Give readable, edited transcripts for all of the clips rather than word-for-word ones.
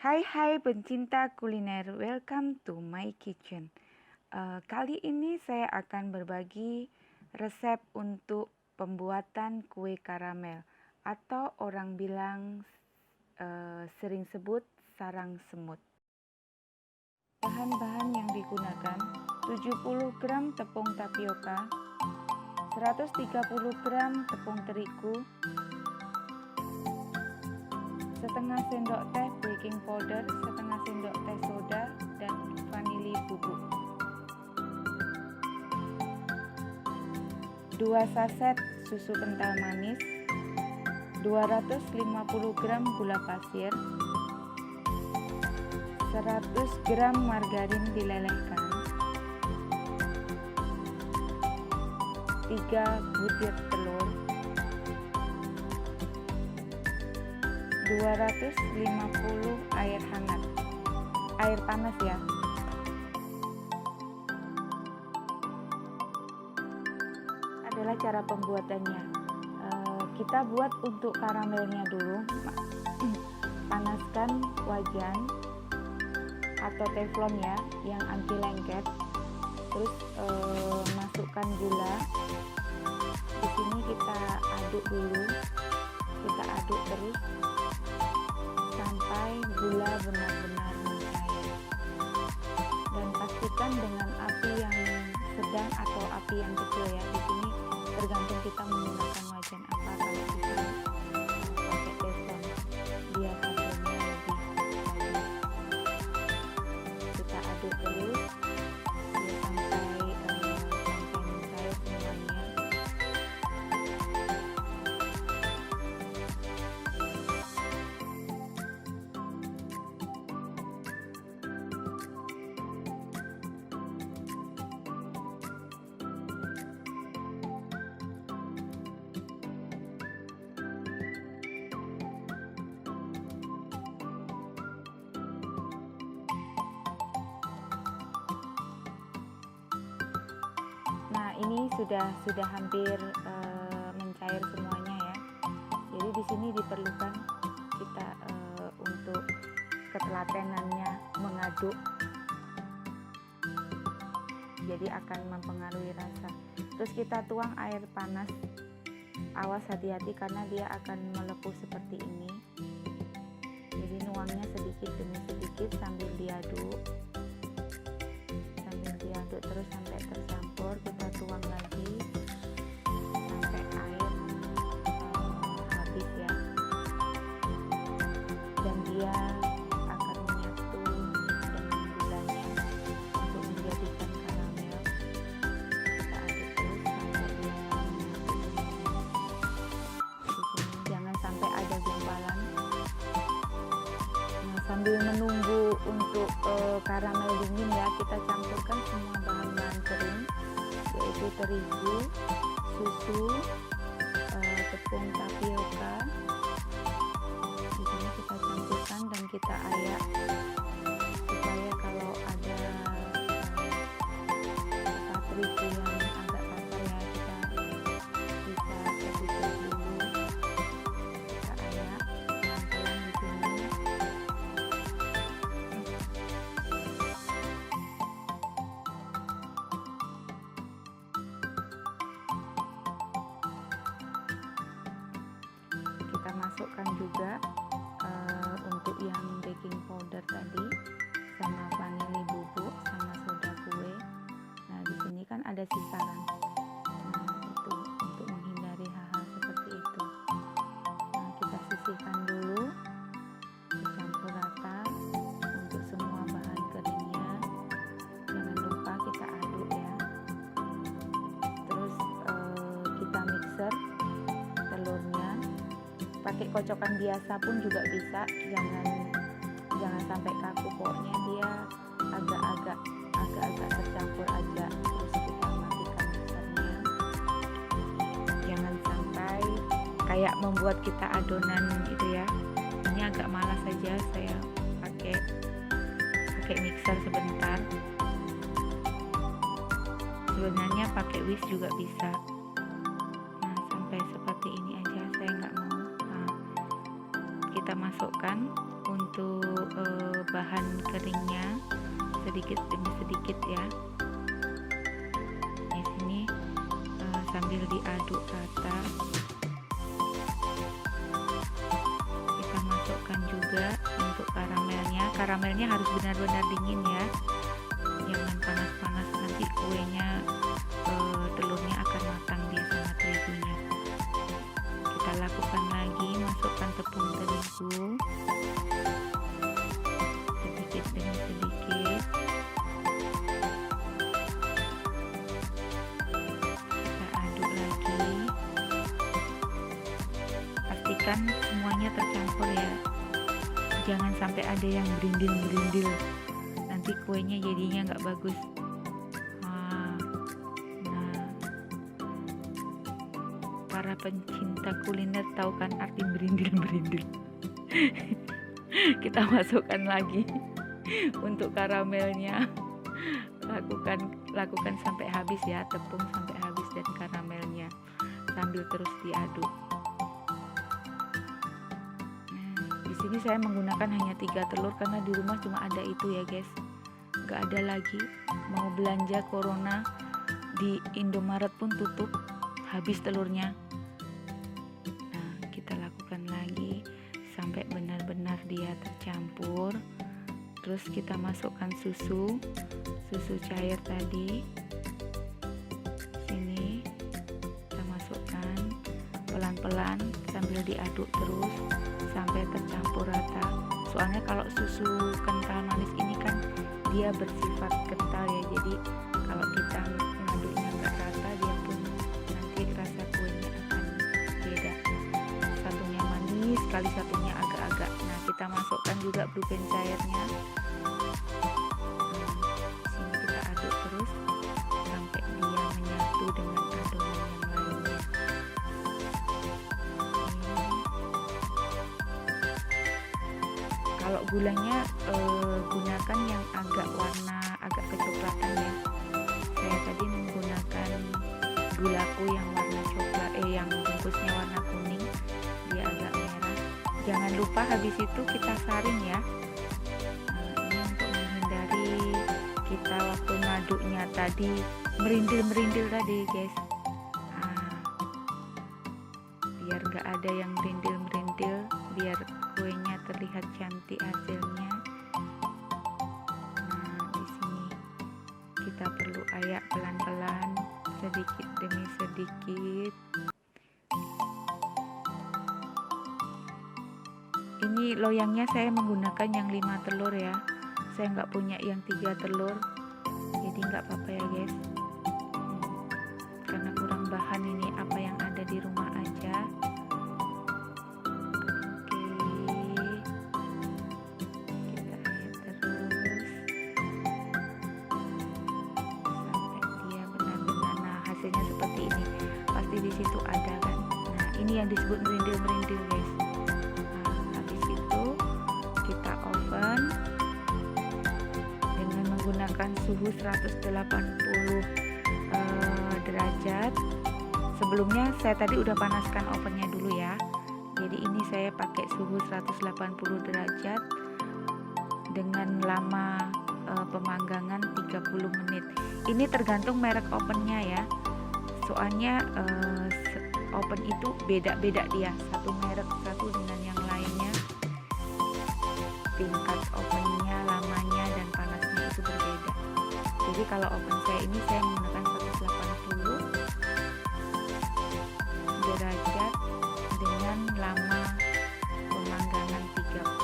Hai pencinta kuliner, welcome to my kitchen. Kali ini saya akan berbagi resep untuk pembuatan kue karamel atau orang bilang sering sebut sarang semut. Bahan-bahan yang digunakan 70 gram tepung tapioka, 130 gram tepung terigu, setengah sendok teh baking powder, setengah sendok teh soda, dan vanili bubuk. 2 saset susu kental manis, 250 gram gula pasir, 100 gram margarin dilelehkan, 3 butir telur, 250 air hangat, air panas ya. Adalah cara pembuatannya. Kita buat untuk karamelnya dulu. Panaskan wajan atau teflon ya, yang anti lengket. Terus masukkan gula. Di sini kita aduk dulu. Kita aduk terus sampai gula benar-benar mencair. Dan pastikan dengan api yang sedang atau api yang kecil ya. Di sini tergantung kita menggunakan wajan apa. Kalau di sini pakai teflon, dia hasilnya lebih bagus. Kita aduk terus ya, sampai mencair semuanya. Nah, ini sudah hampir mencair semuanya ya. Jadi di sini diperlukan kita untuk ketelatenannya mengaduk. Jadi akan mempengaruhi rasa. Terus kita tuang air panas. Awas hati-hati karena dia akan melepuh seperti ini. Jadi nuangnya sedikit demi sedikit sambil diaduk. Terus sampai tercampur. Kita tuang lagi sampai air habis ya, dan dia akan menyatu dengan gulanya untuk menjadikan karamel. Kita aduk terus sampai dia menyatu. Di sini jangan sampai ada gumpalan. Nah, sambil menunggu untuk karamel dingin ya, kita campurkan semua bahan-bahan kering, yaitu terigu, susu, tepung tapioka. Di sini kita campurkan dan kita ayak supaya kalau ada terigu yang agak kasar ya, kita bisa sedikit dulu. Kita ayak pelan-pelan di sini. Kita masukkan juga untuk yang baking powder tadi, sama vanili bubuk, sama soda kue. Nah, di sini kan ada sisaran. Nah, itu untuk menghindari hal-hal seperti itu. Nah, kita sisihkan dulu, dicampur rata untuk semua bahan keringnya. Jangan lupa kita aduk ya. Terus kita mixer telurnya. Pakai kocokan biasa pun juga bisa, jangan sampai kaku, pokoknya dia agak-agak tercampur aja. Terus kita matikan mixernya. Jangan sampai kayak membuat kita adonan gitu ya. Ini agak malas saja, saya pakai mixer sebentar. Sebenarnya pakai whisk juga bisa. Nah, sampai seperti ini aja, saya nggak mau. Kita masukkan untuk untuk bahan keringnya sedikit demi sedikit ya. Di sini sambil diaduk rata, kita masukkan juga untuk karamelnya. Karamelnya harus benar-benar dingin ya, jangan panas-panas, nanti kuenya telurnya akan matang dia sama terigunya. Kita lakukan lagi, masukkan tepung terigu sedikit demi sedikit. Kita aduk lagi, pastikan semuanya tercampur ya, jangan sampai ada yang berindil-berindil, nanti kuenya jadinya nggak bagus. Para pencinta kuliner tahu kan arti berindil-berindil. Kita masukkan lagi untuk karamelnya, lakukan sampai habis ya, tepung sampai habis dan karamelnya, sambil terus diaduk. Di sini saya menggunakan hanya 3 telur karena di rumah cuma ada itu ya guys, nggak ada lagi. Mau belanja corona di Indomaret pun tutup, habis telurnya. Nah, kita lakukan lagi sampai benar-benar dia tercampur. Terus kita masukkan susu cair tadi. Sini kita masukkan pelan-pelan sambil diaduk terus sampai tercampur rata. Soalnya kalau susu kental manis ini kan dia bersifat kental ya, jadi kalau kita ngaduknya nggak rata, dia pun nanti rasa kuenya akan beda. Satunya manis, kali satunya agak-agak. Nah, kita masukkan juga blueberry cairnya. Sini kita aduk terus sampai dia menyatu dengan adonan yang lainnya. Kalau gulanya gunakan yang agak kecoklatan ya. Saya tadi menggunakan gulaku yang warna coklat, yang bungkusnya warna kuning, dia agak merah. Jangan lupa habis itu kita saring ya. Ini untuk menghindari kita waktu ngaduknya tadi merindil tadi guys. Biar nggak ada yang merindil, biar kuenya terlihat cantik hasilnya. Nah, di sini kita perlu ayak pelan-pelan, sedikit demi sedikit. Ini loyangnya saya menggunakan yang 5 telur ya, saya nggak punya yang 3 telur, jadi nggak apa-apa ya guys. Karena kurang bahan, ini apa yang ada di rumah aja. Hasilnya seperti ini, pasti di situ ada kan. Nah, ini yang disebut merindil guys. Nah, habis itu kita oven dengan menggunakan suhu 180 derajat. Sebelumnya saya tadi udah panaskan ovennya dulu ya, jadi ini saya pakai suhu 180 derajat dengan lama pemanggangan 30 menit. Ini tergantung merek ovennya ya, soalnya oven itu beda-beda dia, satu merek satu dengan yang lainnya, tingkat ovennya, lamanya dan panasnya itu berbeda. Jadi kalau oven saya ini saya menggunakan 180 derajat dengan lama pemanggangan 30.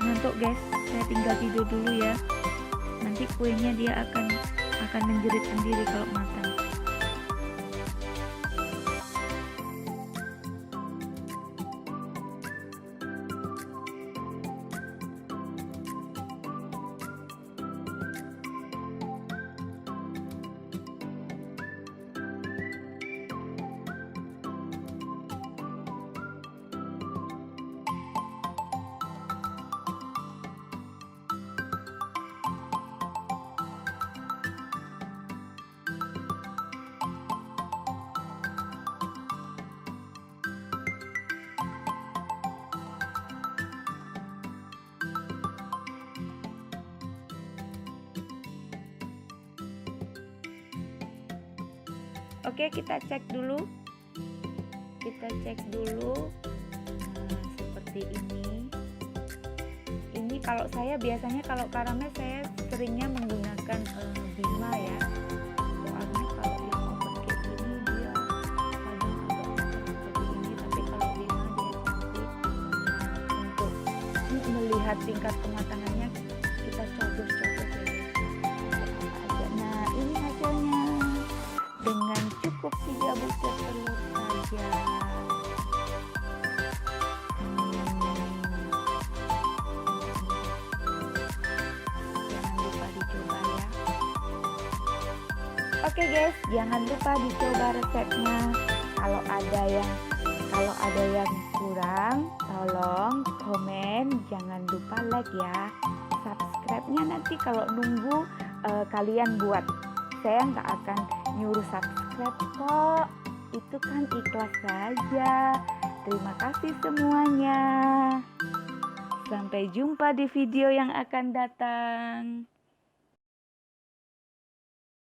Untuk guys, saya tinggal tidur dulu ya, nanti kuenya dia akan menjerit sendiri kalau matang. Oke, kita cek dulu. Seperti ini. Ini kalau saya biasanya kalau karamel saya seringnya menggunakan Bima ya. Soalnya kalau yang open kayak gini dia kadang agak macam seperti ini, tapi kalau Bima dia cantik. Untuk melihat tingkat kematangannya kita coblos-coblos ya. Nah, ini hasilnya dengan cukup 3 butir telur saja. Oke guys, jangan lupa dicoba resepnya. Kalau ada yang kurang, tolong komen. Jangan lupa like ya. Subscribe-nya nanti kalau nunggu kalian buat. Saya nggak akan nyuruh subscribe kok. Itu kan ikhlas saja. Terima kasih semuanya. Sampai jumpa di video yang akan datang.